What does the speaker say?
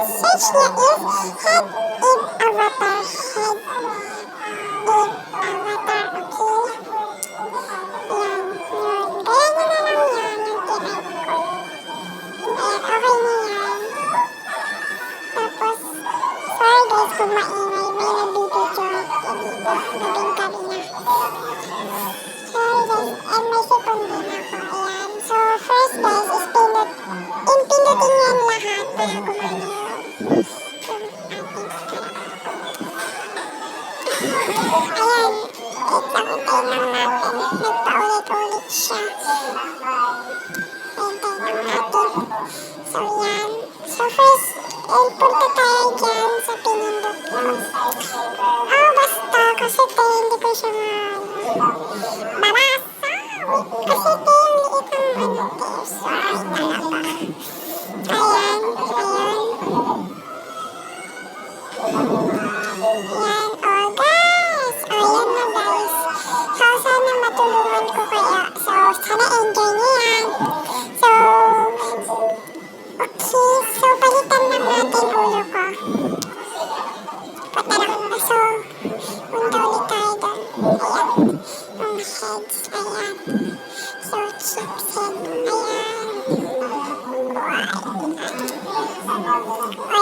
search niya is Head in Avatar. Head in Avatar, okay? Yan, yun. Kaya nyo na lang yan yung tinay ko. Ayan, okay na yan. Tapos, sorry guys kung maingay, may nabibidyo dito. Gabing gabi na. Sorry guys, and may second din ako. Ayan. So, first guys is pindutin yan lahat para gumano yung ating ayan, itang-itay lang natin. Nagpaulit-ulit siya. Hintay lang natin. So, yan. So, first, punta tayo dyan sa pinindot yun. Basta, kasi tayo hindi ko siya mabasa. Kasi tayo liit ang sorry talaga. Ayan, ayan. Yan, guys. Ayan na guys. So, sana matulungan ko kaya. So, sana enjoy niyo yan. So, okay. So, palitan lang natin ulo ko. So, punta ulit tayo doon. Ayan. Ang heads. Ayan. So, chips head. Ayan. Wow.